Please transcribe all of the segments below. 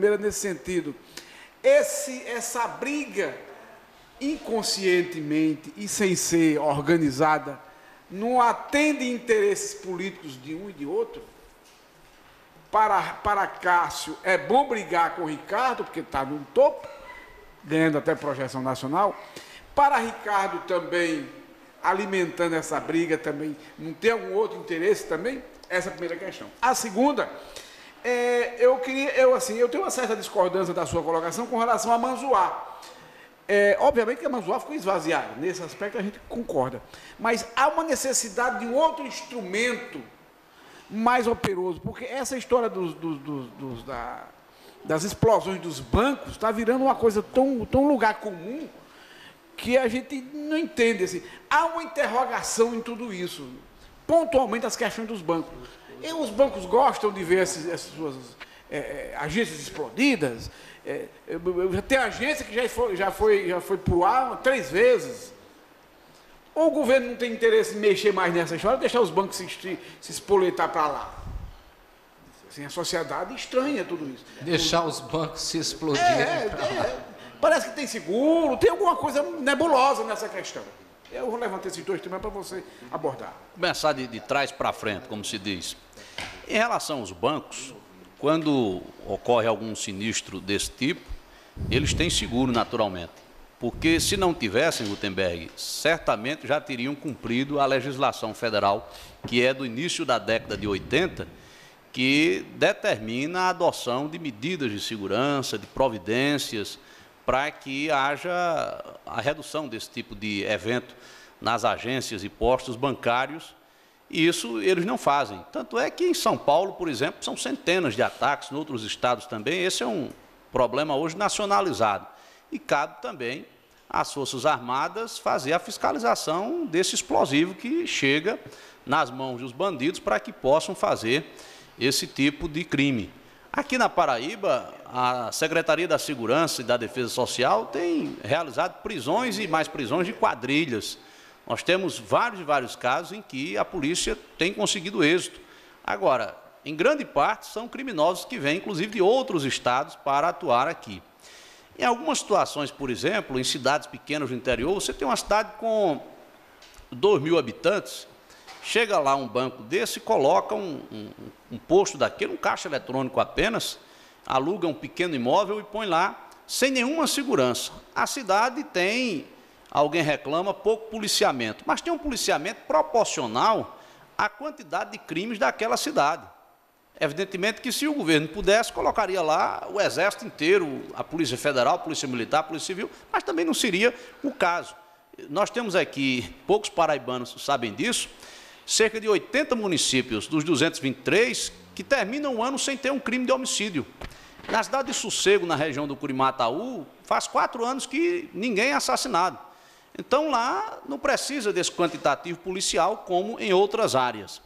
primeira nesse sentido. Essa briga, inconscientemente e sem ser organizada, não atende interesses políticos de um e de outro? Para Cássio, é bom brigar com o Ricardo, porque está no topo, ganhando até projeção nacional. Para Ricardo também, alimentando essa briga também, não tem algum outro interesse também? Essa é a primeira questão. A segunda, eu tenho uma certa discordância da sua colocação com relação a Manzoá. Obviamente que a Manzoá ficou esvaziada, nesse aspecto a gente concorda. Mas há uma necessidade de um outro instrumento mais operoso, porque essa história das explosões dos bancos está virando uma coisa tão lugar comum que a gente não entende. Assim. Há uma interrogação em tudo isso, pontualmente as questões dos bancos. E os bancos gostam de ver essas suas agências explodidas. Tem agência que já foi para o ar 3 vezes. Ou o governo não tem interesse em mexer mais nessa história, deixar os bancos se espoletar para lá? Assim, a sociedade estranha tudo isso. Deixar os bancos se explodirem. Parece que tem seguro, tem alguma coisa nebulosa nessa questão. Eu vou levantar esses 2 temas para você abordar. Começar de trás para frente, como se diz. Em relação aos bancos, quando ocorre algum sinistro desse tipo, eles têm seguro naturalmente. Porque se não tivessem, Gutenberg, certamente já teriam cumprido a legislação federal, que é do início da década de 80, que determina a adoção de medidas de segurança, de providências, para que haja a redução desse tipo de evento nas agências e postos bancários, e isso eles não fazem. Tanto é que em São Paulo, por exemplo, são centenas de ataques, em outros estados também. Esse é um problema hoje nacionalizado. E cabe também às Forças Armadas fazer a fiscalização desse explosivo que chega nas mãos dos bandidos para que possam fazer esse tipo de crime. Aqui na Paraíba, a Secretaria da Segurança e da Defesa Social tem realizado prisões e mais prisões de quadrilhas. Nós temos vários casos em que a polícia tem conseguido êxito. Agora, em grande parte, são criminosos que vêm, inclusive, de outros estados para atuar aqui. Em algumas situações, por exemplo, em cidades pequenas do interior, você tem uma cidade com 2.000 habitantes, chega lá um banco desse, coloca um posto daquele, um caixa eletrônico apenas, aluga um pequeno imóvel e põe lá, sem nenhuma segurança. A cidade tem, alguém reclama, pouco policiamento, mas tem um policiamento proporcional à quantidade de crimes daquela cidade. Evidentemente que se o governo pudesse, colocaria lá o Exército inteiro, a Polícia Federal, a Polícia Militar, a Polícia Civil, mas também não seria o caso. Nós temos aqui, poucos paraibanos sabem disso, cerca de 80 municípios dos 223 que terminam o ano sem ter um crime de homicídio. Na cidade de Sossego, na região do Curimataú, faz 4 anos que ninguém é assassinado. Então lá não precisa desse quantitativo policial como em outras áreas.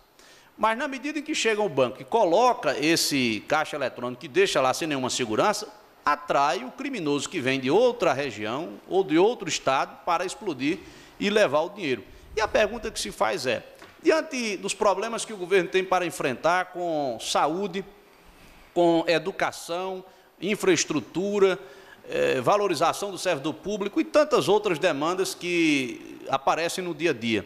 Mas na medida em que chega ao banco e coloca esse caixa eletrônico e deixa lá sem nenhuma segurança, atrai o criminoso que vem de outra região ou de outro estado para explodir e levar o dinheiro. E a pergunta que se faz é, diante dos problemas que o governo tem para enfrentar com saúde, com educação, infraestrutura, valorização do servidor público e tantas outras demandas que aparecem no dia a dia,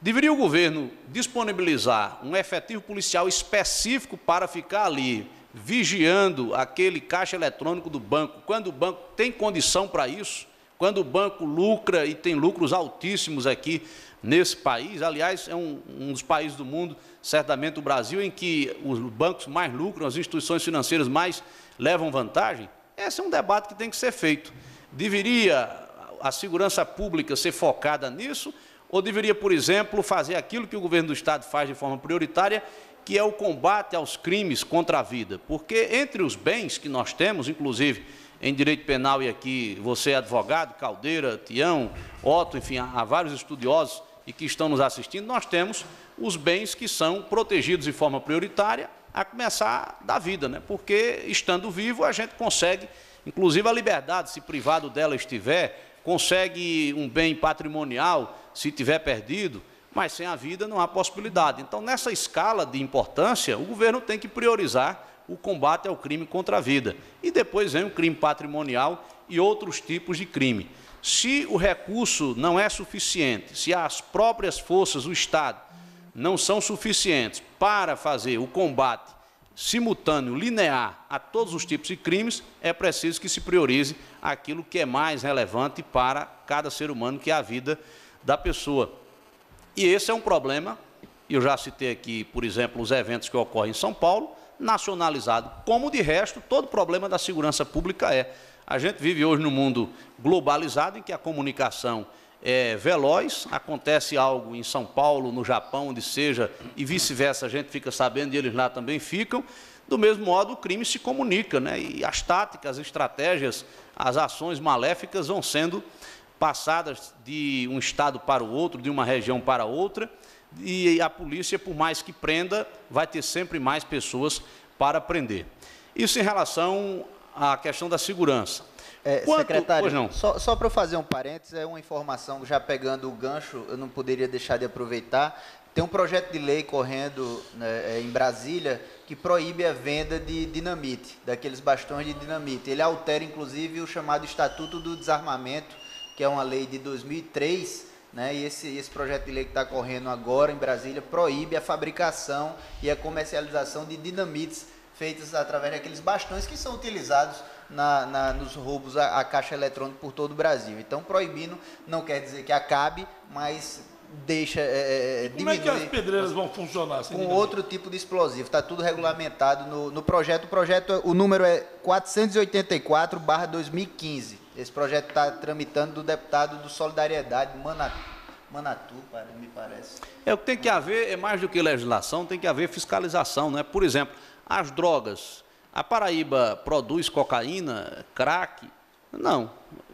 deveria o governo disponibilizar um efetivo policial específico para ficar ali vigiando aquele caixa eletrônico do banco, quando o banco tem condição para isso, quando o banco lucra e tem lucros altíssimos aqui nesse país. Aliás, é um dos países do mundo, certamente o Brasil, em que os bancos mais lucram, as instituições financeiras mais levam vantagem. Esse é um debate que tem que ser feito. Deveria a segurança pública ser focada nisso, ou deveria, por exemplo, fazer aquilo que o governo do Estado faz de forma prioritária, que é o combate aos crimes contra a vida? Porque entre os bens que nós temos, inclusive em direito penal, e aqui você é advogado, Caldeira, Tião, Otto, enfim, há vários estudiosos e que estão nos assistindo, nós temos os bens que são protegidos de forma prioritária, a começar da vida, né? Porque estando vivo a gente consegue, inclusive a liberdade, se privado dela estiver, consegue um bem patrimonial, se tiver perdido, mas sem a vida não há possibilidade. Então, nessa escala de importância, o governo tem que priorizar o combate ao crime contra a vida. E depois vem o crime patrimonial e outros tipos de crime. Se o recurso não é suficiente, se as próprias forças do Estado não são suficientes para fazer o combate simultâneo, linear a todos os tipos de crimes, é preciso que se priorize aquilo que é mais relevante para cada ser humano, que é a vida da pessoa. E esse é um problema, eu já citei aqui, por exemplo, os eventos que ocorrem em São Paulo, nacionalizado, como de resto todo problema da segurança pública é. A gente vive hoje num mundo globalizado, em que a comunicação é veloz, acontece algo em São Paulo, no Japão, onde seja, e vice-versa, a gente fica sabendo e eles lá também ficam. Do mesmo modo, o crime se comunica, né? E as táticas, as estratégias, as ações maléficas vão sendo passadas de um estado para o outro, de uma região para outra, e a polícia, por mais que prenda, vai ter sempre mais pessoas para prender. Isso em relação à questão da segurança. Secretário, só para eu fazer um parênteses, é uma informação, já pegando o gancho, eu não poderia deixar de aproveitar. Tem um projeto de lei correndo, né, em Brasília, que proíbe a venda de dinamite, daqueles bastões de dinamite. Ele altera, inclusive, o chamado Estatuto do Desarmamento, que é uma lei de 2003, né, e esse projeto de lei que está correndo agora em Brasília proíbe a fabricação e a comercialização de dinamites feitas através daqueles bastões que são utilizados nos roubos à caixa eletrônica por todo o Brasil. Então, proibindo não quer dizer que acabe, mas deixa Como é que as pedreiras vão funcionar? Com outro tipo de explosivo. Está tudo regulamentado no projeto. O número é 484/2015. Esse projeto está tramitando do deputado do Solidariedade, Manatu, me parece. O que tem que haver é mais do que legislação, tem que haver fiscalização, né? Por exemplo, as drogas. A Paraíba produz cocaína, crack? Não.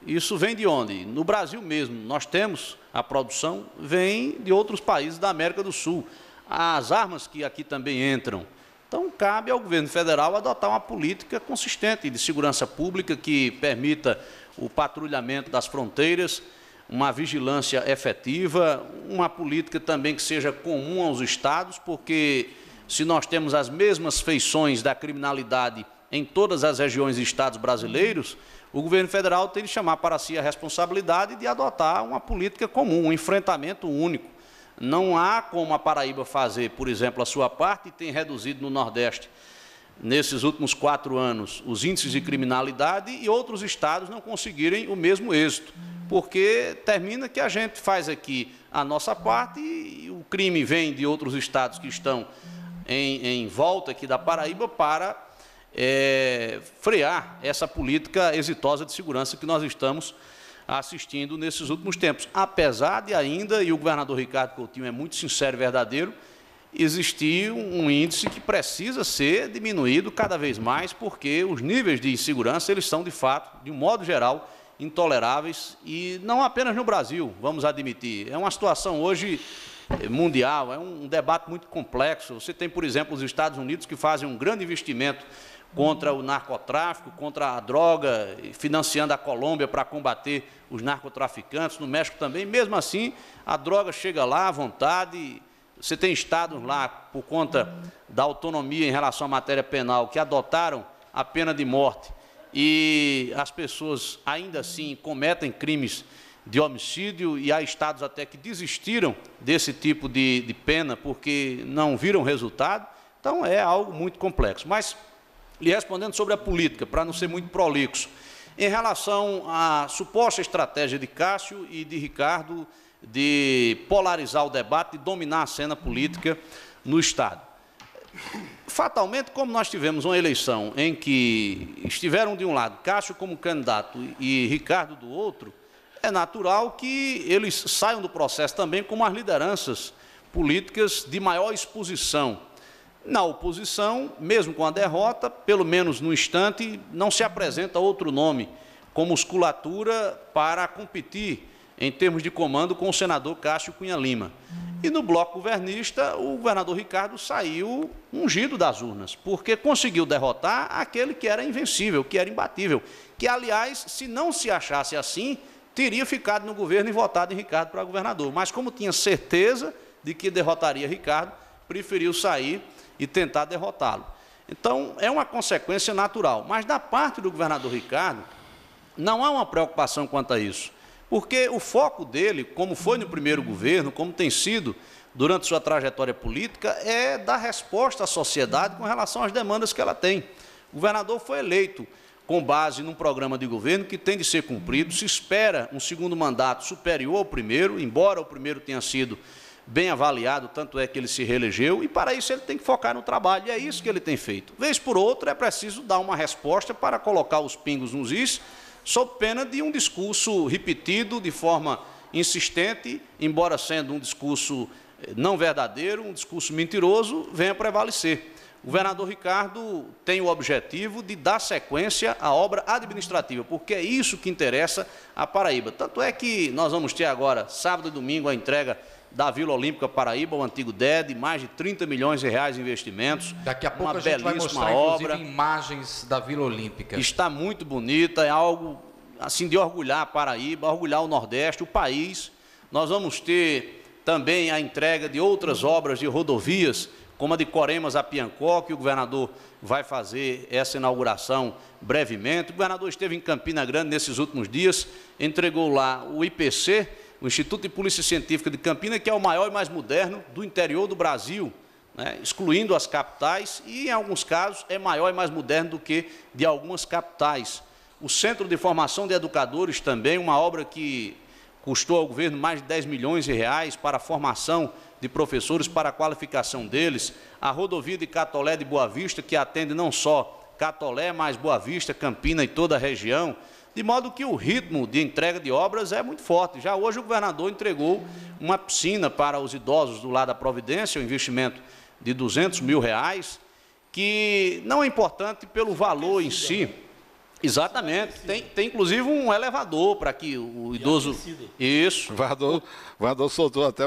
Isso vem de onde? No Brasil mesmo. Nós temos a produção, vem de outros países da América do Sul. As armas que aqui também entram. Então, cabe ao governo federal adotar uma política consistente de segurança pública que permita o patrulhamento das fronteiras, uma vigilância efetiva, uma política também que seja comum aos estados, porque se nós temos as mesmas feições da criminalidade em todas as regiões e estados brasileiros, o governo federal tem de chamar para si a responsabilidade de adotar uma política comum, um enfrentamento único. Não há como a Paraíba fazer, por exemplo, a sua parte, e tem reduzido no Nordeste, nesses últimos 4 anos, os índices de criminalidade, e outros estados não conseguirem o mesmo êxito, porque termina que a gente faz aqui a nossa parte e o crime vem de outros estados que estão em volta aqui da Paraíba para frear essa política exitosa de segurança que nós estamos assistindo nesses últimos tempos. Apesar de ainda, e o governador Ricardo Coutinho é muito sincero e verdadeiro, existir um índice que precisa ser diminuído cada vez mais, porque os níveis de insegurança, eles são, de fato, de um modo geral, intoleráveis, e não apenas no Brasil, vamos admitir. É uma situação hoje mundial, é um debate muito complexo. Você tem, por exemplo, os Estados Unidos, que fazem um grande investimento contra o narcotráfico, contra a droga, financiando a Colômbia para combater os narcotraficantes, no México também. Mesmo assim, a droga chega lá à vontade. Você tem estados lá, por conta da autonomia em relação à matéria penal, que adotaram a pena de morte, e as pessoas ainda assim cometem crimes de homicídio, e há estados até que desistiram desse tipo de pena porque não viram resultado. Então, é algo muito complexo. Mas, lhe respondendo sobre a política, para não ser muito prolixo, em relação à suposta estratégia de Cássio e de Ricardo de polarizar o debate e dominar a cena política no Estado. Fatalmente, como nós tivemos uma eleição em que estiveram de um lado Cássio como candidato e Ricardo do outro, é natural que eles saiam do processo também como as lideranças políticas de maior exposição. Na oposição, mesmo com a derrota, pelo menos no instante, não se apresenta outro nome com musculatura para competir em termos de comando com o senador Cássio Cunha Lima. E no bloco governista, o governador Ricardo saiu ungido das urnas, porque conseguiu derrotar aquele que era invencível, que era imbatível, que, aliás, se não se achasse assim, teria ficado no governo e votado em Ricardo para governador. Mas, como tinha certeza de que derrotaria Ricardo, preferiu sair e tentar derrotá-lo. Então, é uma consequência natural. Mas, da parte do governador Ricardo, não há uma preocupação quanto a isso. Porque o foco dele, como foi no primeiro governo, como tem sido durante sua trajetória política, é dar resposta à sociedade com relação às demandas que ela tem. O governador foi eleito com base num programa de governo que tem de ser cumprido. Se espera um segundo mandato superior ao primeiro, embora o primeiro tenha sido bem avaliado, tanto é que ele se reelegeu, e para isso ele tem que focar no trabalho, e é isso que ele tem feito. Vez por outra, é preciso dar uma resposta para colocar os pingos nos is, sob pena de um discurso repetido de forma insistente, embora sendo um discurso não verdadeiro, um discurso mentiroso, venha prevalecer. O governador Ricardo tem o objetivo de dar sequência à obra administrativa, porque é isso que interessa à Paraíba. Tanto é que nós vamos ter agora, sábado e domingo, a entrega da Vila Olímpica Paraíba, o antigo DED, mais de 30 milhões de reais em investimentos. Daqui a pouco a gente vai mostrar, inclusive, imagens da Vila Olímpica. Está muito bonita, é algo assim de orgulhar a Paraíba, orgulhar o Nordeste, o país. Nós vamos ter também a entrega de outras obras de rodovias, como a de Coremas a Piancó, que o governador vai fazer essa inauguração brevemente. O governador esteve em Campina Grande nesses últimos dias, entregou lá o IPC, o Instituto de Polícia Científica de Campina, que é o maior e mais moderno do interior do Brasil, né, excluindo as capitais, e em alguns casos é maior e mais moderno do que de algumas capitais. O Centro de Formação de Educadores também, uma obra que custou ao governo mais de 10 milhões de reais para a formação de professores, para a qualificação deles. A rodovia de Catolé de Boa Vista, que atende não só Catolé, mas Boa Vista, Campina e toda a região, de modo que o ritmo de entrega de obras é muito forte. Já hoje o governador entregou uma piscina para os idosos do lado da Providência, um investimento de 200 mil reais, que não é importante pelo valor em si. Exatamente, tem inclusive um elevador para que o idoso... Isso. O governador soltou até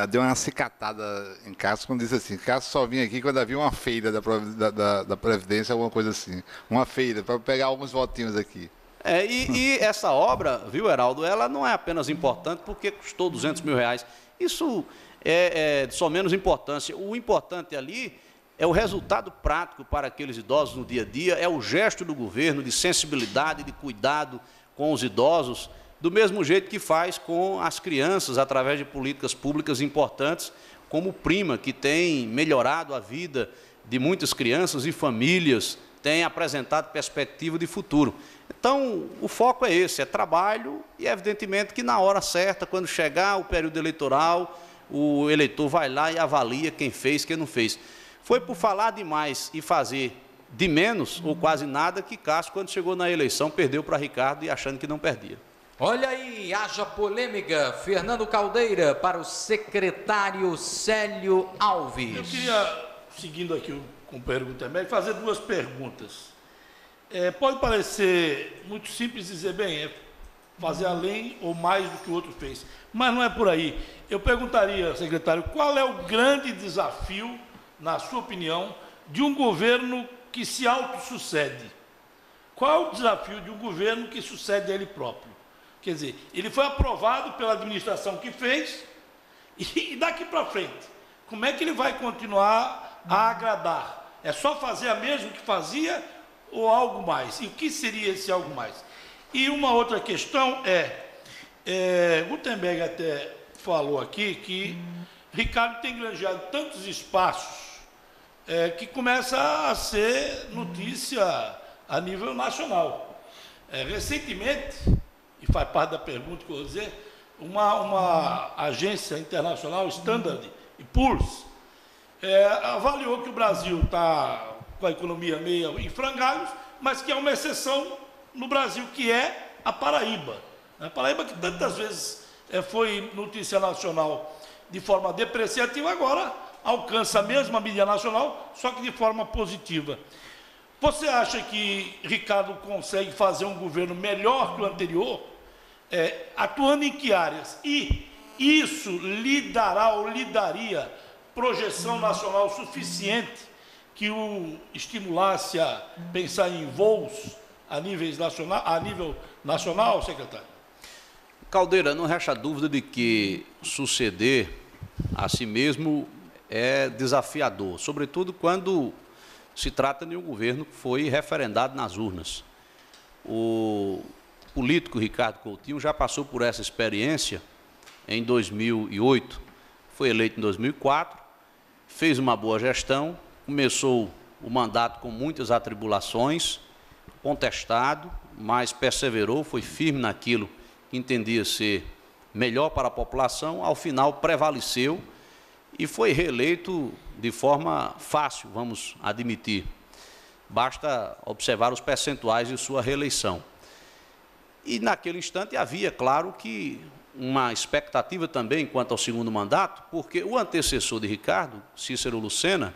deu uma cicatada em Cássio quando disse assim: Cássio só vinha aqui quando havia uma feira da Previdência, alguma coisa assim. Uma feira, para pegar alguns votinhos aqui. E essa obra, viu, Heraldo, ela não é apenas importante porque custou 200 mil reais. Isso é de só menos importância. O importante ali é o resultado prático para aqueles idosos no dia a dia, é o gesto do governo de sensibilidade, de cuidado com os idosos, do mesmo jeito que faz com as crianças, através de políticas públicas importantes, como o Prima, que tem melhorado a vida de muitas crianças e famílias, tem apresentado perspectiva de futuro. Então, o foco é esse, é trabalho, e evidentemente que na hora certa, quando chegar o período eleitoral, o eleitor vai lá e avalia quem fez, quem não fez. Foi por falar demais e fazer de menos ou quase nada que Cássio, quando chegou na eleição, perdeu para Ricardo e achando que não perdia. Olha aí, haja polêmica. Fernando Caldeira para o secretário Célio Alves. Eu queria, seguindo aqui com a pergunta também, fazer duas perguntas. Pode parecer muito simples dizer, bem, fazer além ou mais do que o outro fez, mas não é por aí. Eu perguntaria, secretário, qual é o grande desafio, na sua opinião, de um governo que se autossucede? Qual é o desafio de um governo que sucede a ele próprio? Quer dizer, ele foi aprovado pela administração que fez, e daqui para frente, como é que ele vai continuar a agradar? É só fazer a mesma que fazia ou algo mais? E o que seria esse algo mais? E uma outra questão Gutenberg até falou aqui que Ricardo tem granjeado tantos espaços que começa a ser notícia a nível nacional. Recentemente, e faz parte da pergunta que eu vou dizer, uma agência internacional, Standard & Poor's, avaliou que o Brasil está com a economia meio em frangalhos, mas que há uma exceção no Brasil, que é a Paraíba. A Paraíba, que tantas vezes foi notícia nacional de forma depreciativa, agora alcança a mesma mídia nacional, só que de forma positiva. Você acha que Ricardo consegue fazer um governo melhor que o anterior, atuando em que áreas? E isso lhe dará ou lhe daria projeção nacional suficiente que o estimulasse a pensar em voos a nível nacional, secretário? Caldeira, não resta dúvida de que suceder a si mesmo é desafiador, sobretudo quando se trata de um governo que foi referendado nas urnas. O político Ricardo Coutinho já passou por essa experiência em 2008, foi eleito em 2004, fez uma boa gestão, começou o mandato com muitas atribulações, contestado, mas perseverou, foi firme naquilo que entendia ser melhor para a população, ao final prevaleceu e foi reeleito de forma fácil, vamos admitir. Basta observar os percentuais de sua reeleição. E naquele instante havia, claro, que uma expectativa também quanto ao segundo mandato, porque o antecessor de Ricardo, Cícero Lucena,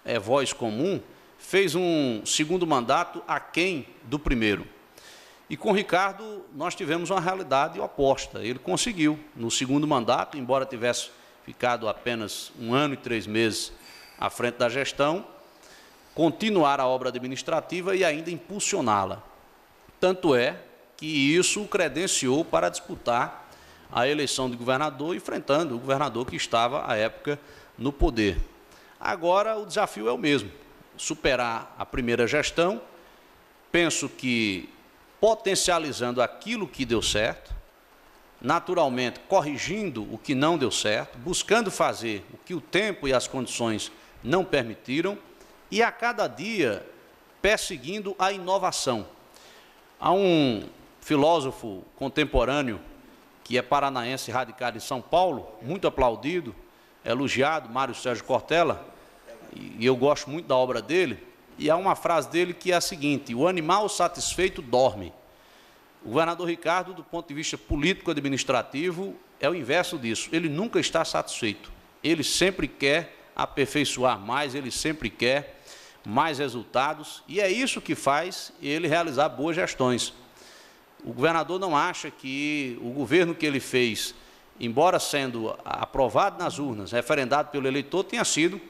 é voz comum, fez um segundo mandato aquém do primeiro. E com Ricardo nós tivemos uma realidade oposta. Ele conseguiu, no segundo mandato, embora tivesse ficado apenas 1 ano e 3 meses à frente da gestão, continuar a obra administrativa e ainda impulsioná-la. Tanto é que isso o credenciou para disputar a eleição de governador, enfrentando o governador que estava, à época, no poder. Agora o desafio é o mesmo, superar a primeira gestão, penso que potencializando aquilo que deu certo, naturalmente corrigindo o que não deu certo, buscando fazer o que o tempo e as condições não permitiram e a cada dia perseguindo a inovação. Há um filósofo contemporâneo que é paranaense, radicado em São Paulo, muito aplaudido, elogiado, Mário Sérgio Cortella, e eu gosto muito da obra dele, e há uma frase dele que é a seguinte: o animal satisfeito dorme. O governador Ricardo, do ponto de vista político-administrativo, é o inverso disso. Ele nunca está satisfeito. Ele sempre quer aperfeiçoar mais, ele sempre quer mais resultados, e é isso que faz ele realizar boas gestões. O governador não acha que o governo que ele fez, embora sendo aprovado nas urnas, referendado pelo eleitor, tenha sido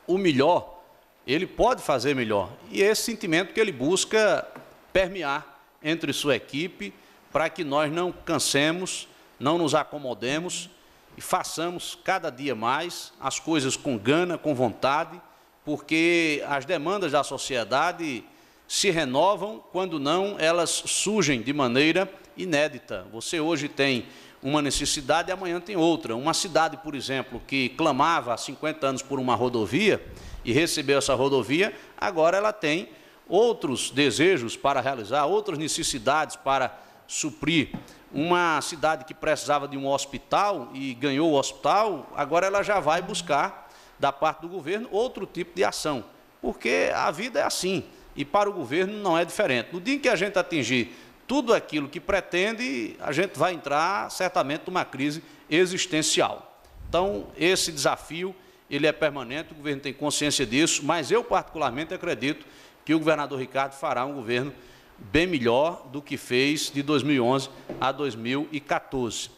o melhor. Ele pode fazer melhor. E é esse sentimento que ele busca permear entre sua equipe, para que nós não cansemos, não nos acomodemos e façamos cada dia mais as coisas com gana, com vontade, porque as demandas da sociedade se renovam, quando não, elas surgem de maneira inédita. Você hoje tem uma necessidade e amanhã tem outra. Uma cidade, por exemplo, que clamava há 50 anos por uma rodovia e recebeu essa rodovia, agora ela tem outros desejos para realizar, outras necessidades para suprir. Uma cidade que precisava de um hospital e ganhou o hospital, agora ela já vai buscar, da parte do governo, outro tipo de ação, porque a vida é assim, e para o governo não é diferente. No dia em que a gente atingir tudo aquilo que pretende, a gente vai entrar certamente numa crise existencial. Então, esse desafio, ele é permanente, o governo tem consciência disso, mas eu particularmente acredito que o governador Ricardo fará um governo bem melhor do que fez de 2011 a 2014.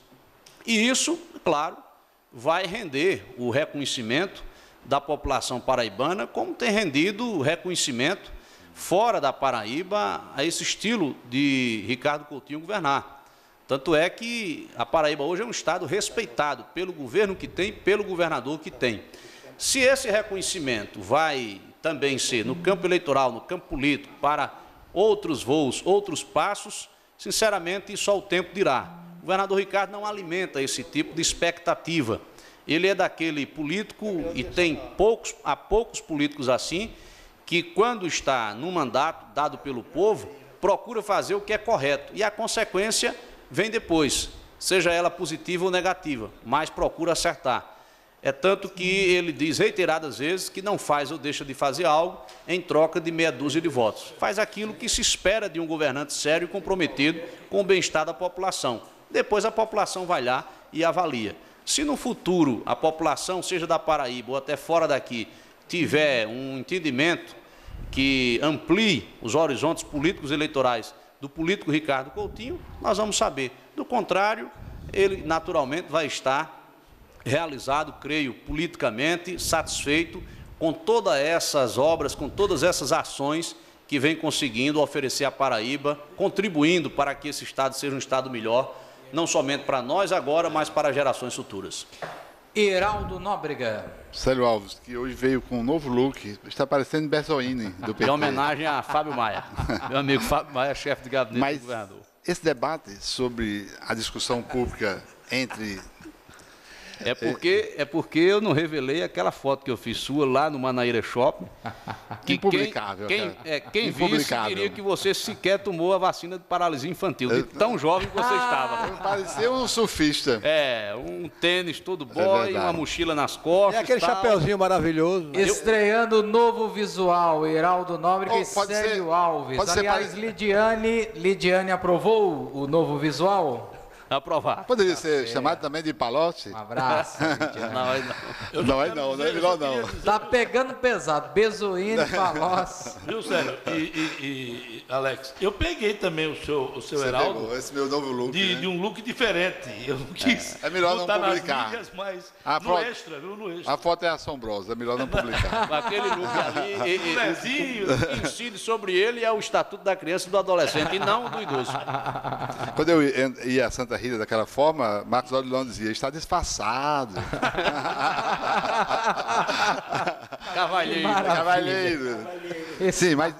E isso, claro, vai render o reconhecimento da população paraibana, como tem rendido o reconhecimento fora da Paraíba a esse estilo de Ricardo Coutinho governar. Tanto é que a Paraíba hoje é um estado respeitado pelo governo que tem, pelo governador que tem. Se esse reconhecimento vai também ser no campo eleitoral, no campo político, para outros voos, outros passos, sinceramente, só o tempo dirá. O governador Ricardo não alimenta esse tipo de expectativa. Ele é daquele político, e há poucos políticos assim, que quando está no mandato dado pelo povo, procura fazer o que é correto. E a consequência vem depois, seja ela positiva ou negativa, mas procura acertar. É tanto que ele diz reiteradas vezes que não faz ou deixa de fazer algo em troca de meia dúzia de votos. Faz aquilo que se espera de um governante sério e comprometido com o bem-estar da população. Depois a população vai lá e avalia. Se no futuro a população, seja da Paraíba ou até fora daqui, tiver um entendimento que amplie os horizontes políticos eleitorais do político Ricardo Coutinho, nós vamos saber. Do contrário, ele naturalmente vai estar realizado, creio, politicamente, satisfeito com todas essas obras, com todas essas ações que vem conseguindo oferecer à Paraíba, contribuindo para que esse estado seja um estado melhor, não somente para nós agora, mas para gerações futuras. Heraldo Nóbrega. Célio Alves, que hoje veio com um novo look, está parecendo Berzoini do PT. Em homenagem a Fábio Maia. Meu amigo Fábio Maia, chefe de gabinete do governador. Esse debate sobre a discussão pública entre... É porque eu não revelei aquela foto que eu fiz sua lá no Manaíra Shopping. Que impublicável. Quem visse diria que você sequer tomou a vacina de paralisia infantil, de tão jovem que você estava. Parecia um surfista. Um tênis todo boy, uma mochila nas costas. É aquele chapeuzinho maravilhoso. Estreando o novo visual, Heraldo Nóbrega e Célio Alves. Aliás, Lidiane aprovou o novo visual? Aprovar. Poderia ser chamado também de Palocci? Um abraço. Não, melhor não. Tá pegando pesado. Bezoini, Palocci. Viu, Célio? E Alex, eu peguei também o seu Heraldo. Pegou esse meu novo look. De um look diferente. Eu não quis. É melhor não publicar. Nas mídias, mas no extra, viu? No extra. A foto é assombrosa, é melhor não publicar. Aquele look ali, o que incide sobre ele é o Estatuto da Criança e do Adolescente, e não do idoso. Quando eu ia a Santa Rita daquela forma, Marcos Aureliano dizia, está disfarçado. Cavalheiro. Sim, mas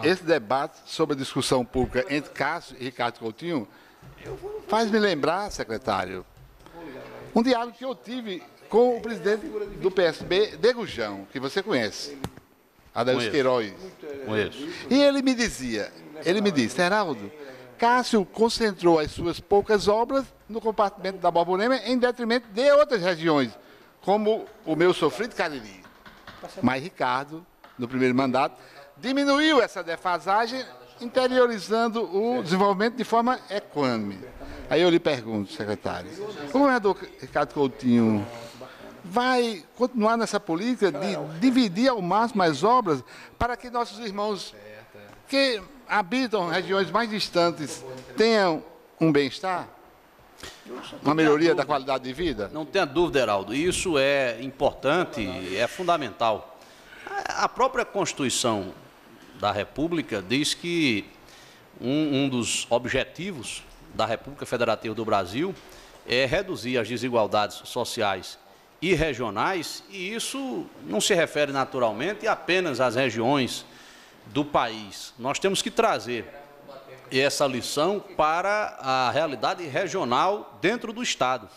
esse debate sobre a discussão pública entre Cássio e Ricardo Coutinho faz me lembrar, secretário, um diálogo que eu tive com o presidente do PSB, Degujão, que você conhece, Adeus Queiroz. Conheço. E ele me disse, Heraldo, Cássio concentrou as suas poucas obras no compartimento da Borborema em detrimento de outras regiões, como o meu sofrido Cariri. Mas Ricardo, no primeiro mandato, diminuiu essa defasagem, interiorizando o desenvolvimento de forma equânime. Aí eu lhe pergunto, secretário, o governador Ricardo Coutinho vai continuar nessa política de dividir ao máximo as obras para que nossos irmãos que habitam regiões mais distantes tenham um bem-estar? Uma melhoria da qualidade de vida? Não tenha dúvida, Heraldo. Isso é importante, é fundamental. A própria Constituição da República diz que um dos objetivos da República Federativa do Brasil é reduzir as desigualdades sociais e regionais, e isso não se refere naturalmente apenas às regiões do país. Nós temos que trazer essa lição para a realidade regional dentro do Estado.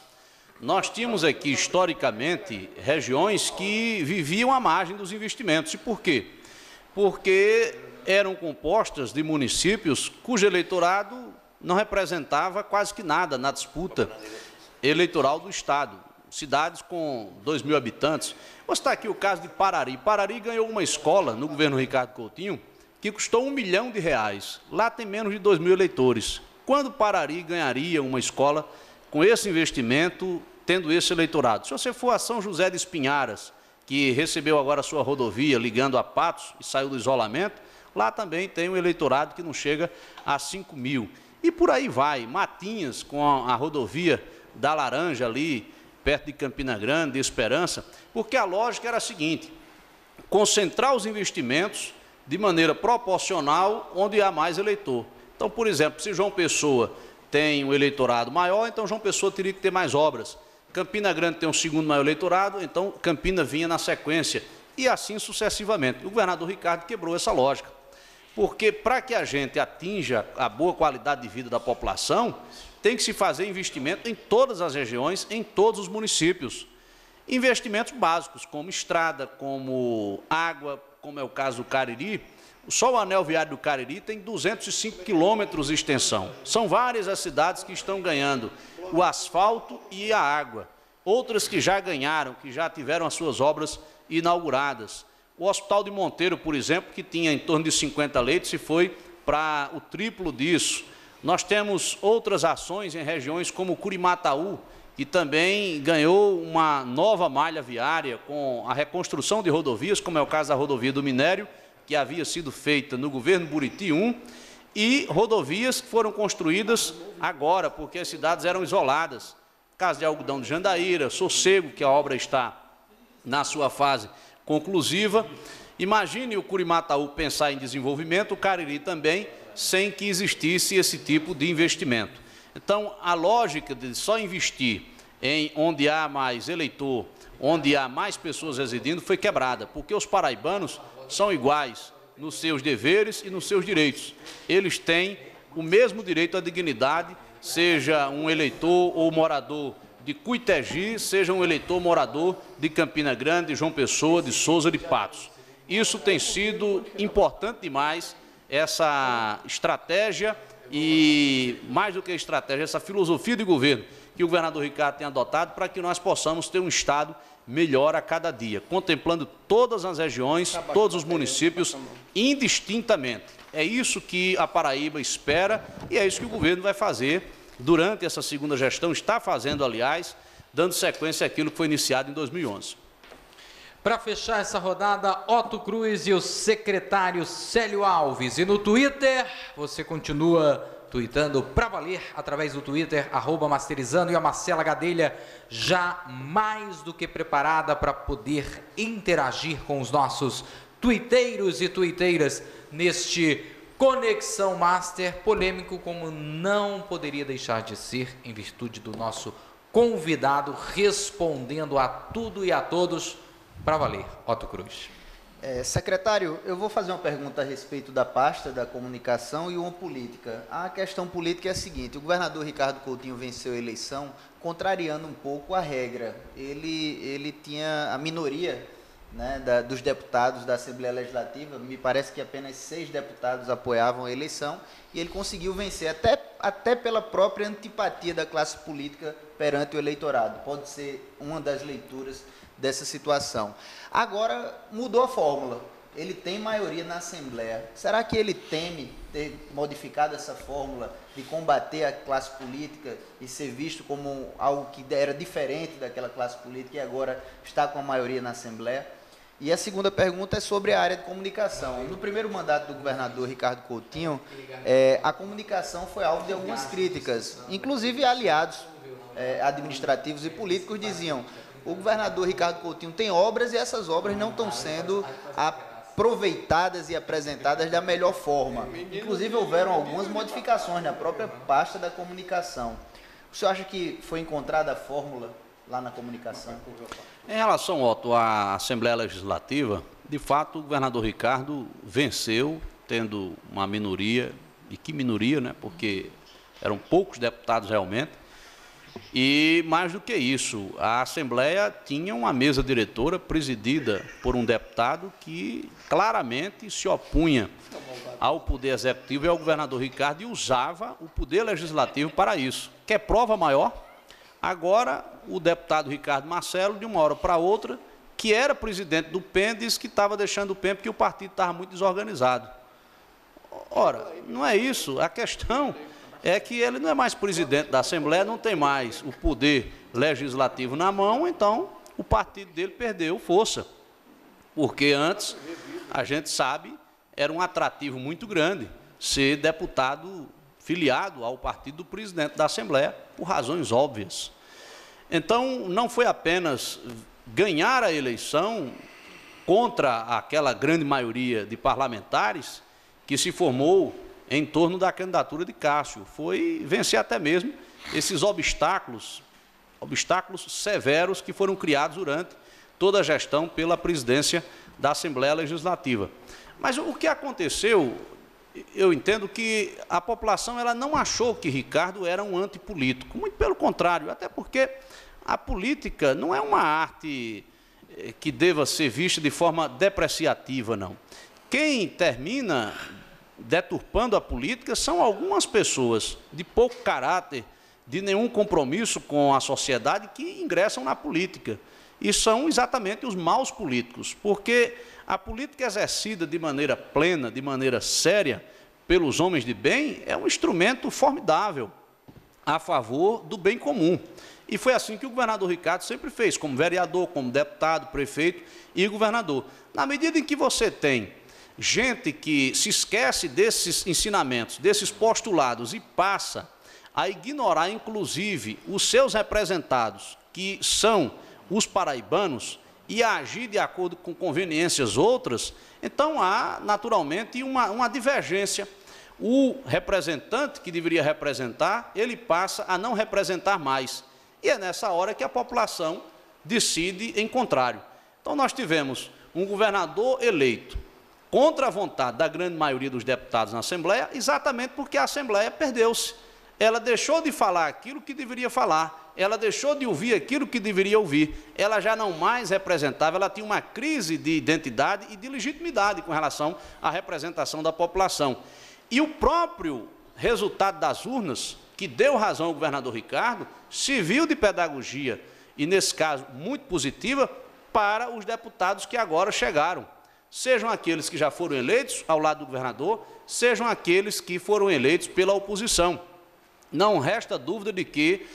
Nós tínhamos aqui, historicamente, regiões que viviam à margem dos investimentos. E por quê? Porque eram compostas de municípios cujo eleitorado não representava quase que nada na disputa eleitoral do Estado. Cidades com 2.000 habitantes. Vou citar aqui o caso de Parari. Parari ganhou uma escola no governo Ricardo Coutinho que custou R$1 milhão. Lá tem menos de 2.000 eleitores. Quando Parari ganharia uma escola com esse investimento, tendo esse eleitorado? Se você for a São José de Espinharas, que recebeu agora a sua rodovia ligando a Patos e saiu do isolamento, lá também tem um eleitorado que não chega a 5.000. E por aí vai. Matinhas, com a rodovia da Laranja ali, perto de Campina Grande, de Esperança, porque a lógica era a seguinte: concentrar os investimentos de maneira proporcional onde há mais eleitor. Então, por exemplo, se João Pessoa tem um eleitorado maior, então João Pessoa teria que ter mais obras. Campina Grande tem um segundo maior eleitorado, então Campina vinha na sequência, e assim sucessivamente. O governador Ricardo quebrou essa lógica, porque para que a gente atinja a boa qualidade de vida da população, tem que se fazer investimento em todas as regiões, em todos os municípios. Investimentos básicos, como estrada, como água, como é o caso do Cariri. Só o anel viário do Cariri tem 205 quilômetros de extensão. São várias as cidades que estão ganhando o asfalto e a água. Outras que já ganharam, que já tiveram as suas obras inauguradas. O Hospital de Monteiro, por exemplo, que tinha em torno de 50 leitos, e foi para o triplo disso. Nós temos outras ações em regiões como Curimataú, que também ganhou uma nova malha viária com a reconstrução de rodovias, como é o caso da rodovia do Minério, que havia sido feita no governo Buriti I, e rodovias que foram construídas agora, porque as cidades eram isoladas. Caso de Algodão de Jandaíra, Sossego, que a obra está na sua fase conclusiva. Imagine o Curimataú pensar em desenvolvimento, o Cariri também, sem que existisse esse tipo de investimento. Então, a lógica de só investir onde há mais eleitor, onde há mais pessoas residindo, foi quebrada, porque os paraibanos são iguais nos seus deveres e nos seus direitos. Eles têm o mesmo direito à dignidade, seja um eleitor ou morador de Cuitegi, seja um eleitor morador de Campina Grande, de João Pessoa, de Souza, de Patos. Isso tem sido importante demais, essa estratégia e, mais do que estratégia, essa filosofia de governo que o governador Ricardo tem adotado para que nós possamos ter um Estado melhor a cada dia, contemplando todas as regiões, todos os municípios, indistintamente. É isso que a Paraíba espera e é isso que o governo vai fazer durante essa segunda gestão, está fazendo, aliás, dando sequência àquilo que foi iniciado em 2011. Para fechar essa rodada, Otto Cruz e o secretário Célio Alves. E no Twitter, você continua tweetando para valer através do Twitter, @Masterizando, e a Marcela Gadelha já mais do que preparada para poder interagir com os nossos tuiteiros e tuiteiras neste Conexão Master, polêmico como não poderia deixar de ser, em virtude do nosso convidado respondendo a tudo e a todos. Para valer, Otto Cruz. Secretário, eu vou fazer uma pergunta a respeito da pasta da comunicação e uma política. A questão política é a seguinte: o governador Ricardo Coutinho venceu a eleição contrariando um pouco a regra. Ele tinha a minoria, né, dos deputados da Assembleia Legislativa, me parece que apenas 6 deputados apoiavam a eleição, e ele conseguiu vencer, até pela própria antipatia da classe política perante o eleitorado. Pode ser uma das leituras dessa situação. Agora mudou a fórmula, ele tem maioria na Assembleia. Será que ele teme ter modificado essa fórmula de combater a classe política e ser visto como algo que era diferente daquela classe política e agora está com a maioria na Assembleia? E a segunda pergunta é sobre a área de comunicação. No primeiro mandato do governador Ricardo Coutinho, a comunicação foi alvo de algumas críticas, inclusive aliados administrativos e políticos diziam: o governador Ricardo Coutinho tem obras e essas obras não estão sendo aproveitadas e apresentadas da melhor forma. Inclusive, houveram algumas modificações na própria pasta da comunicação. O senhor acha que foi encontrada a fórmula lá na comunicação? Em relação, Otto, à Assembleia Legislativa, de fato, o governador Ricardo venceu, tendo uma minoria, e que minoria, né? Porque eram poucos deputados realmente. E, mais do que isso, a Assembleia tinha uma mesa diretora presidida por um deputado que claramente se opunha ao Poder Executivo e ao governador Ricardo e usava o Poder Legislativo para isso. Quer prova maior? Agora, o deputado Ricardo Marcelo, de uma hora para outra, que era presidente do PEN, disse que estava deixando o PEN porque o partido estava muito desorganizado. Ora, não é isso. A questão é que ele não é mais presidente da Assembleia, não tem mais o poder legislativo na mão, então o partido dele perdeu força. Porque antes, a gente sabe, era um atrativo muito grande ser deputado filiado ao partido do presidente da Assembleia, por razões óbvias. Então, não foi apenas ganhar a eleição contra aquela grande maioria de parlamentares que se formou em torno da candidatura de Cássio, foi vencer até mesmo esses obstáculos severos que foram criados durante toda a gestão pela presidência da Assembleia Legislativa. Mas o que aconteceu, eu entendo que a população ela não achou que Ricardo era um antipolítico, muito pelo contrário, até porque a política não é uma arte que deva ser vista de forma depreciativa, não. Quem termina deturpando a política são algumas pessoas de pouco caráter, de nenhum compromisso com a sociedade, que ingressam na política. E são exatamente os maus políticos, porque a política exercida de maneira plena, de maneira séria, pelos homens de bem, é um instrumento formidável a favor do bem comum. E foi assim que o governador Ricardo sempre fez, como vereador, como deputado, prefeito e governador. Na medida em que você tem gente que se esquece desses ensinamentos, desses postulados e passa a ignorar, inclusive, os seus representados, que são os paraibanos, e a agir de acordo com conveniências outras, então há, naturalmente, uma divergência. O representante que deveria representar, ele passa a não representar mais. e é nessa hora que a população decide em contrário. Então, nós tivemos um governador eleito contra a vontade da grande maioria dos deputados na Assembleia, exatamente porque a Assembleia perdeu-se. Ela deixou de falar aquilo que deveria falar, ela deixou de ouvir aquilo que deveria ouvir, ela já não mais representava, ela tinha uma crise de identidade e de legitimidade com relação à representação da população. E o próprio resultado das urnas, que deu razão ao governador Ricardo, serviu de pedagogia, e nesse caso muito positiva, para os deputados que agora chegaram. Sejam aqueles que já foram eleitos ao lado do governador, sejam aqueles que foram eleitos pela oposição. Não resta dúvida de que,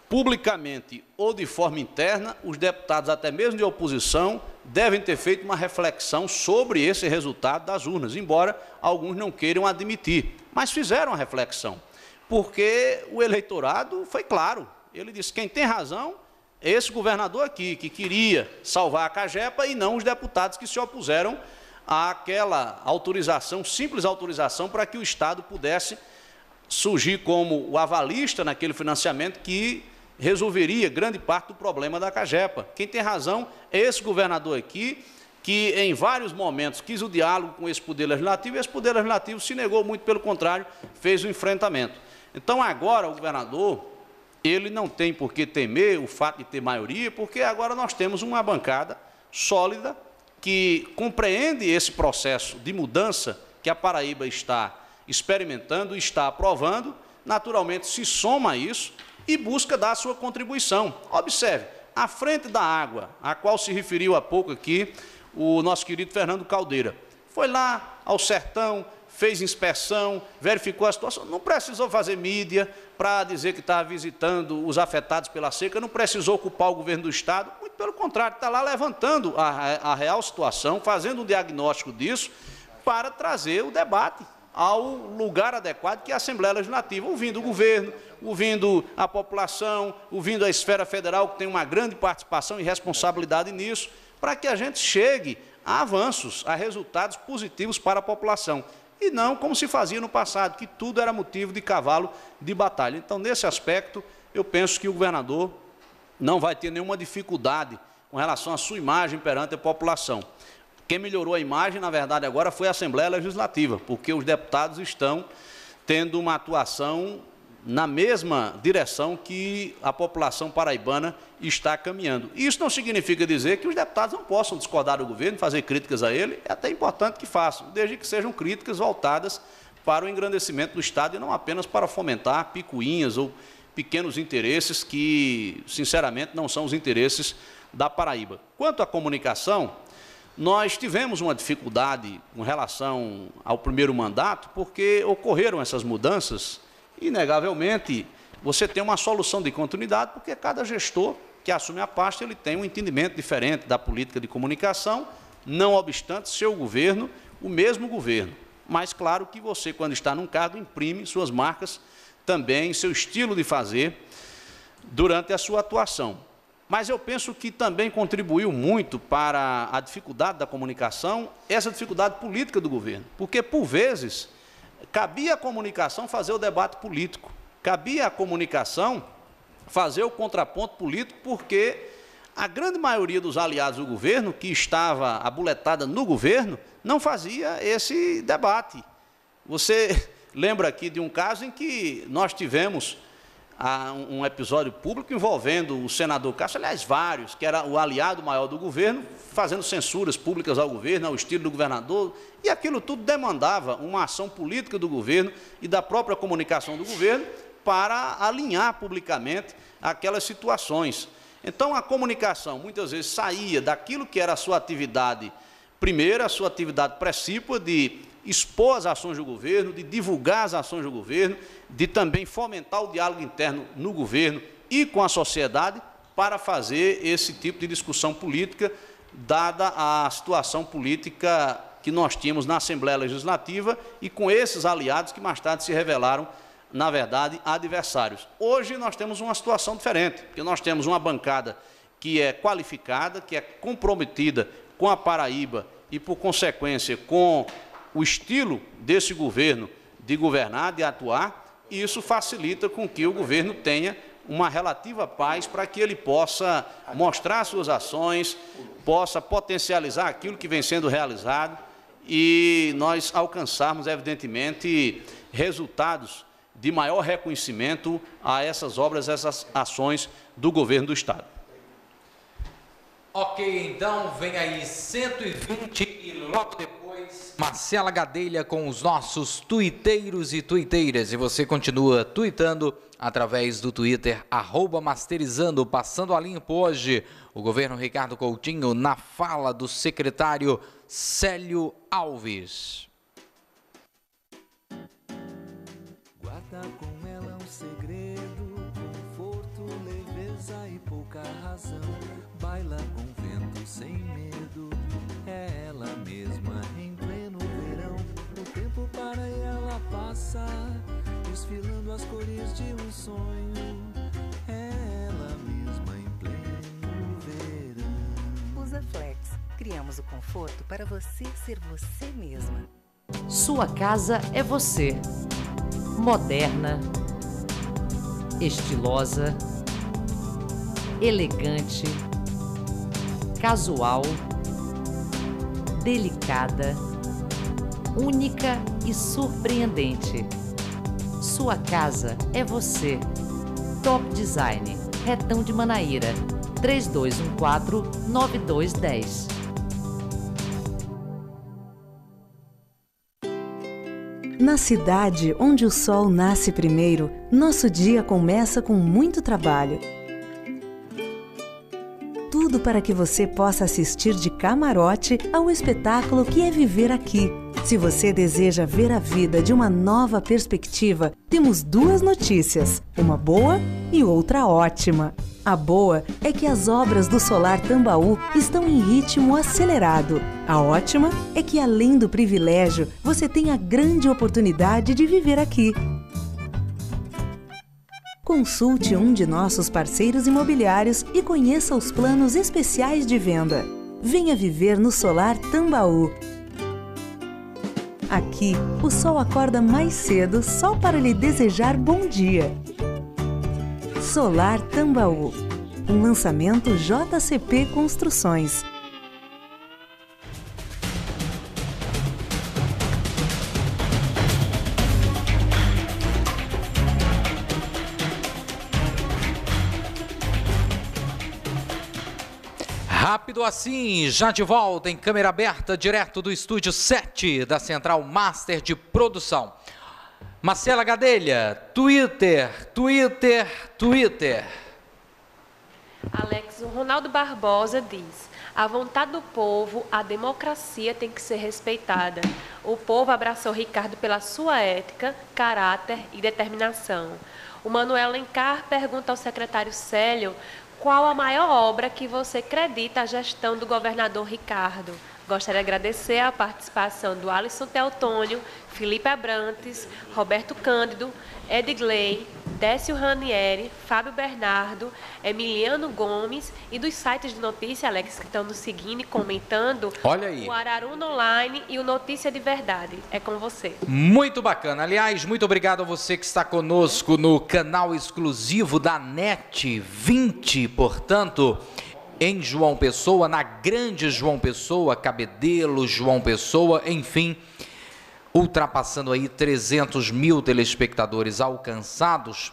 publicamente ou de forma interna, os deputados, até mesmo de oposição, devem ter feito uma reflexão sobre esse resultado das urnas, embora alguns não queiram admitir, mas fizeram a reflexão, porque o eleitorado foi claro. Ele disse: quem tem razão é esse governador aqui, que queria salvar a Cagepa, e não os deputados que se opuseram àquela autorização, simples autorização, para que o Estado pudesse surgir como o avalista naquele financiamento que resolveria grande parte do problema da Cagepa. Quem tem razão é esse governador aqui, que em vários momentos quis o diálogo com esse Poder Legislativo, e esse Poder Legislativo se negou, muito pelo contrário, fez o enfrentamento. Então, agora, o governador, ele não tem por que temer o fato de ter maioria, porque agora nós temos uma bancada sólida que compreende esse processo de mudança que a Paraíba está experimentando, está aprovando, naturalmente se soma a isso e busca dar a sua contribuição. Observe, à frente da água, a qual se referiu há pouco aqui o nosso querido Fernando Caldeira, foi lá ao sertão, fez inspeção, verificou a situação, não precisou fazer mídia para dizer que estava visitando os afetados pela seca, não precisou ocupar o governo do Estado, muito pelo contrário, está lá levantando a real situação, fazendo um diagnóstico disso, para trazer o debate ao lugar adequado, que é a Assembleia Legislativa, ouvindo o governo, ouvindo a população, ouvindo a esfera federal, que tem uma grande participação e responsabilidade nisso, para que a gente chegue a avanços, a resultados positivos para a população. E não como se fazia no passado, que tudo era motivo de cavalo de batalha. Então, nesse aspecto, eu penso que o governador não vai ter nenhuma dificuldade com relação à sua imagem perante a população. Quem melhorou a imagem, na verdade, agora foi a Assembleia Legislativa, porque os deputados estão tendo uma atuação na mesma direção que a população paraibana está caminhando. Isso não significa dizer que os deputados não possam discordar do governo, fazer críticas a ele, é até importante que façam, desde que sejam críticas voltadas para o engrandecimento do Estado e não apenas para fomentar picuinhas ou pequenos interesses que, sinceramente, não são os interesses da Paraíba. Quanto à comunicação, nós tivemos uma dificuldade com relação ao primeiro mandato, porque ocorreram essas mudanças. Inegavelmente, você tem uma solução de continuidade, porque cada gestor que assume a pasta, ele tem um entendimento diferente da política de comunicação, não obstante seu governo, o mesmo governo. Mas, claro que você, quando está num cargo, imprime suas marcas também, seu estilo de fazer durante a sua atuação. Mas eu penso que também contribuiu muito para a dificuldade da comunicação, essa dificuldade política do governo, porque, por vezes, cabia à comunicação fazer o debate político, cabia à comunicação fazer o contraponto político, porque a grande maioria dos aliados do governo, que estava abuletada no governo, não fazia esse debate. Você lembra aqui de um caso em que nós tivemos um episódio público envolvendo o senador Castro, aliás, vários, que era o aliado maior do governo, fazendo censuras públicas ao governo, ao estilo do governador, e aquilo tudo demandava uma ação política do governo e da própria comunicação do governo para alinhar publicamente aquelas situações. Então, a comunicação, muitas vezes, saía daquilo que era a sua atividade primeira, a sua atividade precípua de expor as ações do governo, de divulgar as ações do governo, de também fomentar o diálogo interno no governo e com a sociedade para fazer esse tipo de discussão política, dada a situação política que nós tínhamos na Assembleia Legislativa e com esses aliados que mais tarde se revelaram, na verdade, adversários. Hoje nós temos uma situação diferente, porque nós temos uma bancada que é qualificada, que é comprometida com a Paraíba e, por consequência, com o estilo desse governo de governar, de atuar, e isso facilita com que o governo tenha uma relativa paz para que ele possa mostrar suas ações, possa potencializar aquilo que vem sendo realizado e nós alcançarmos, evidentemente, resultados de maior reconhecimento a essas obras, essas ações do governo do Estado. Ok, então vem aí 120 e logo depois Marcela Gadelha com os nossos tuiteiros e tuiteiras. E você continua tuitando através do Twitter, @masterizando, passando a limpo hoje. O governo Ricardo Coutinho na fala do secretário Célio Alves. Guarda com ela um segredo, conforto, leveza e pouca razão. Baila com vento sem medo, é ela mesma em pleno verão. O tempo para e ela passa, desfilando as cores de um sonho. É ela mesma em pleno verão. Usa Flex. Criamos o conforto para você ser você mesma. Sua casa é você. Moderna, estilosa, elegante, casual, delicada, única e surpreendente. Sua casa é você. Top Design, Retão de Manaíra, 3214-9210. Na cidade onde o sol nasce primeiro, nosso dia começa com muito trabalho. Tudo para que você possa assistir de camarote ao espetáculo que é viver aqui. Se você deseja ver a vida de uma nova perspectiva, temos duas notícias, uma boa e outra ótima. A boa é que as obras do Solar Tambaú estão em ritmo acelerado. A ótima é que, além do privilégio, você tem a grande oportunidade de viver aqui. Consulte um de nossos parceiros imobiliários e conheça os planos especiais de venda. Venha viver no Solar Tambaú. Aqui, o sol acorda mais cedo só para lhe desejar bom dia. Solar Tambaú, um lançamento JCP Construções. Rápido assim, já de volta em câmera aberta, direto do estúdio 7 da Central Master de Produção. Marcela Gadelha, Twitter. Alex, o Ronaldo Barbosa diz: a vontade do povo, a democracia tem que ser respeitada. O povo abraçou Ricardo pela sua ética, caráter e determinação. O Manuel Alencar pergunta ao secretário Célio qual a maior obra que você acredita à gestão do governador Ricardo. Gostaria de agradecer a participação do Alisson Teotônio, Felipe Abrantes, Roberto Cândido, Edgley, Décio Ranieri, Fábio Bernardo, Emiliano Gomes e dos sites de notícia, Alex, que estão nos seguindo e comentando. Olha aí. O Araruna Online e o Notícia de Verdade. É com você. Muito bacana. Aliás, muito obrigado a você que está conosco no canal exclusivo da NET 20, portanto, em João Pessoa, na grande João Pessoa, Cabedelo, João Pessoa, enfim, ultrapassando aí 300 mil telespectadores alcançados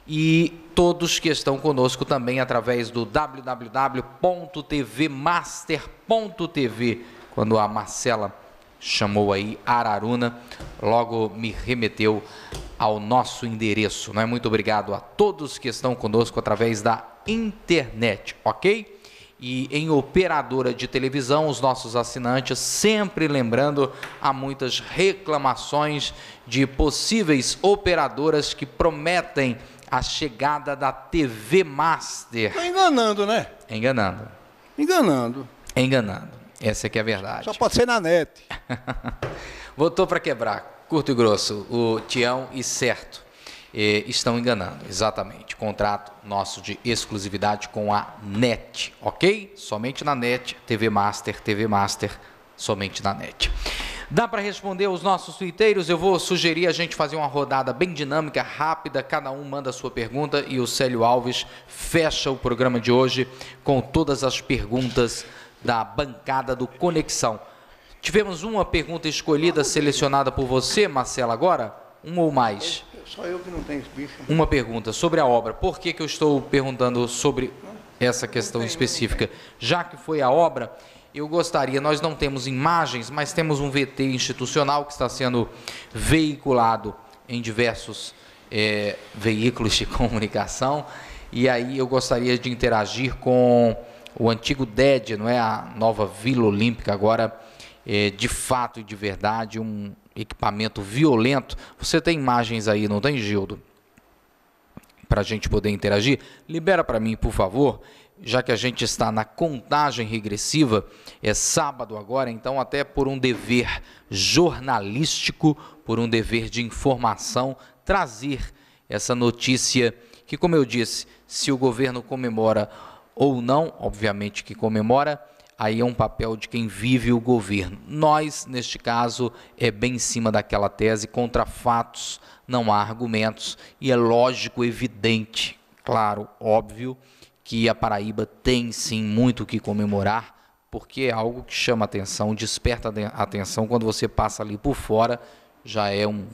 e todos que estão conosco também através do www.tvmaster.tv. Quando a Marcela chamou aí Araruna, logo me remeteu ao nosso endereço, não é? Muito obrigado a todos que estão conosco através da internet, ok? E em operadora de televisão, os nossos assinantes, sempre lembrando, há muitas reclamações de possíveis operadoras que prometem a chegada da TV Master. Está enganando, né? Enganando. Essa que é a verdade. Só pode ser na NET. Votou para quebrar, curto e grosso, o Tião e certo. Estão enganando, exatamente. Contrato nosso de exclusividade com a NET, ok? Somente na NET, TV Master, somente na NET. Dá para responder aos nossos tuiteiros? Eu vou sugerir a gente fazer uma rodada bem dinâmica, rápida, cada um manda a sua pergunta e o Célio Alves fecha o programa de hoje com todas as perguntas da bancada do Conexão. Tivemos uma pergunta escolhida, selecionada por você, Marcelo, agora? Uma ou mais? Só eu que não tenho bicho. Uma pergunta sobre a obra. Por que eu estou perguntando sobre essa questão específica? Já que foi a obra, eu gostaria, nós não temos imagens, mas temos um VT institucional que está sendo veiculado em diversos veículos de comunicação, e aí eu gostaria de interagir com o antigo DED, não é? A nova Vila Olímpica, agora, de fato e de verdade, um equipamento violento. Você tem imagens aí, não tem, Gildo? Para a gente poder interagir? Libera para mim, por favor. Já que a gente está na contagem regressiva, é sábado agora, então até por um dever jornalístico, por um dever de informação, trazer essa notícia que, como eu disse, se o governo comemora ou não, obviamente que comemora, aí é um papel de quem vive o governo. Nós, neste caso, é bem em cima daquela tese, contra fatos não há argumentos, e é lógico, evidente, claro, óbvio, que a Paraíba tem sim muito o que comemorar, porque é algo que chama atenção, desperta atenção, quando você passa ali por fora, já é um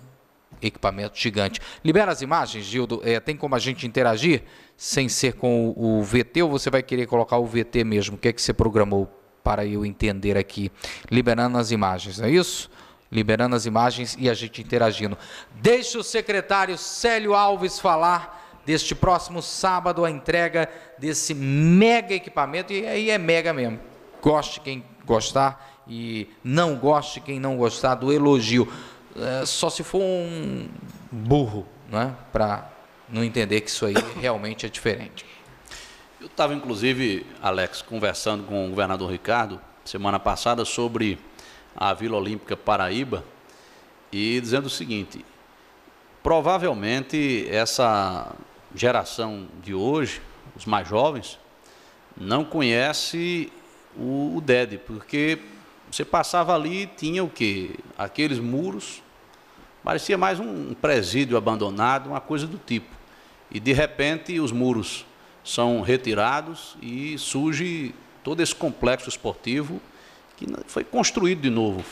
equipamento gigante. Libera as imagens, Gildo, tem como a gente interagir, sem ser com o VT, ou você vai querer colocar o VT mesmo? O que é que você programou para eu entender aqui? Liberando as imagens, é isso? Liberando as imagens e a gente interagindo. Deixa o secretário Célio Alves falar deste próximo sábado, a entrega desse mega equipamento, e aí é mega mesmo. Goste quem gostar e não goste quem não gostar do elogio. Só se for um burro, né, para não entender que isso aí realmente é diferente. Eu estava, inclusive, Alex, conversando com o governador Ricardo, semana passada, sobre a Vila Olímpica Paraíba, e dizendo o seguinte: provavelmente essa geração de hoje, os mais jovens, não conhece o DED, porque você passava ali e tinha o quê? Aqueles muros, parecia mais um presídio abandonado, uma coisa do tipo. E de repente os muros são retirados e surge todo esse complexo esportivo que foi construído de novo.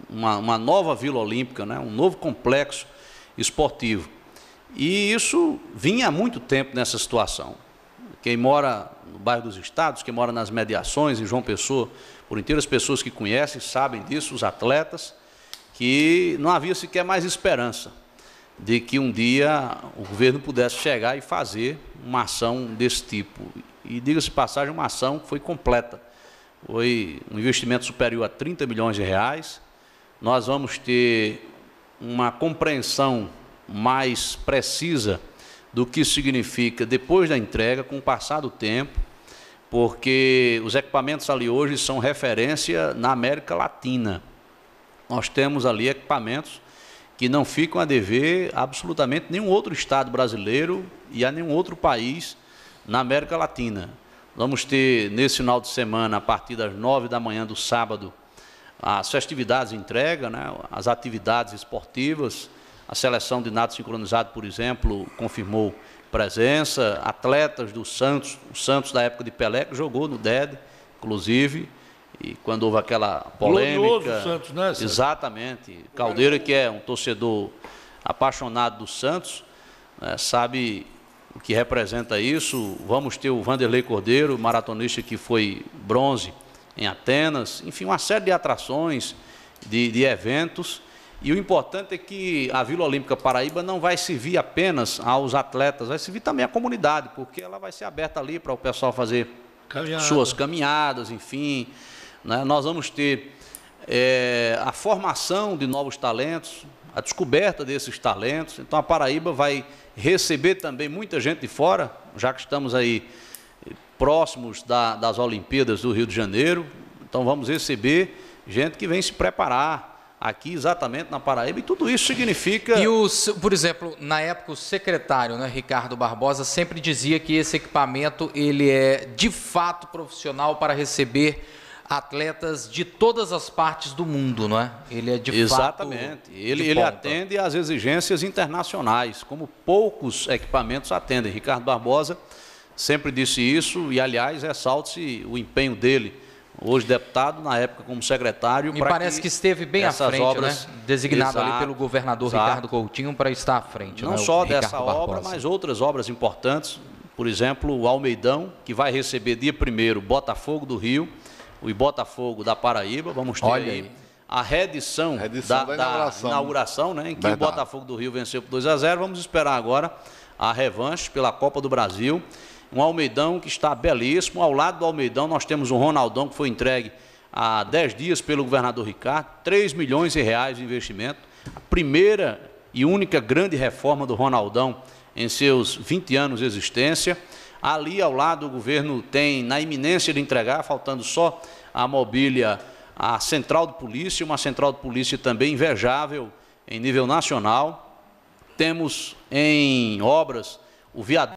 Uma nova Vila Olímpica, né? Um novo complexo esportivo. E isso vinha há muito tempo nessa situação. Quem mora no bairro dos Estados, quem mora nas mediações, em João Pessoa, por inteiro, as pessoas que conhecem sabem disso, os atletas, que não havia sequer mais esperança de que um dia o governo pudesse chegar e fazer uma ação desse tipo. E, diga-se de passagem, uma ação que foi completa. Foi um investimento superior a 30 milhões de reais. Nós vamos ter uma compreensão mais precisa do que significa depois da entrega, com o passar do tempo, porque os equipamentos ali hoje são referência na América Latina. Nós temos ali equipamentos que não ficam a dever absolutamente nenhum outro estado brasileiro e a nenhum outro país na América Latina. Vamos ter, nesse final de semana, a partir das 9 da manhã do sábado, as festividades de entrega, né, as atividades esportivas. A seleção de nado sincronizado, por exemplo, confirmou presença. Atletas do Santos, o Santos da época de Pelé, que jogou no DED, inclusive, e quando houve aquela polêmica... Santos, né, Sérgio? Exatamente. Caldeira, que é um torcedor apaixonado do Santos, né, sabe o que representa isso. Vamos ter o Vanderlei Cordeiro, maratonista que foi bronze em Atenas. Enfim, uma série de atrações, de eventos. E o importante é que a Vila Olímpica Paraíba não vai servir apenas aos atletas, vai servir também à comunidade, porque ela vai ser aberta ali para o pessoal fazer suas caminhadas, enfim. Né? Nós vamos ter a formação de novos talentos, a descoberta desses talentos. Então a Paraíba vai receber também muita gente de fora, já que estamos aí próximos das Olimpíadas do Rio de Janeiro. Então vamos receber gente que vem se preparar aqui exatamente na Paraíba, e tudo isso significa... E, por exemplo, na época o secretário, né, Ricardo Barbosa, sempre dizia que esse equipamento ele é de fato profissional para receber atletas de todas as partes do mundo, não é? Ele é de Exatamente. fato Ele atende às exigências internacionais, como poucos equipamentos atendem. Ricardo Barbosa sempre disse isso e, aliás, ressalta-se o empenho dele, hoje deputado, na época como secretário. Me parece que esteve bem à frente, obras, né? Designado ali pelo governador Ricardo Coutinho para estar à frente. Não só dessa obra, mas outras obras importantes. Por exemplo, o Almeidão, que vai receber dia 1º Botafogo do Rio e Botafogo da Paraíba. Vamos ter aí a reedição da inauguração, né, em que o Botafogo do Rio venceu por 2-0. Vamos esperar agora a revanche pela Copa do Brasil. Um Almeidão que está belíssimo. Ao lado do Almeidão nós temos um Ronaldão que foi entregue há 10 dias pelo governador Ricardo, 3 milhões de reais de investimento. A primeira e única grande reforma do Ronaldão em seus 20 anos de existência. Ali ao lado o governo tem na iminência de entregar, faltando só a mobília, a central de polícia, uma central de polícia também invejável em nível nacional. Temos em obras o viaduto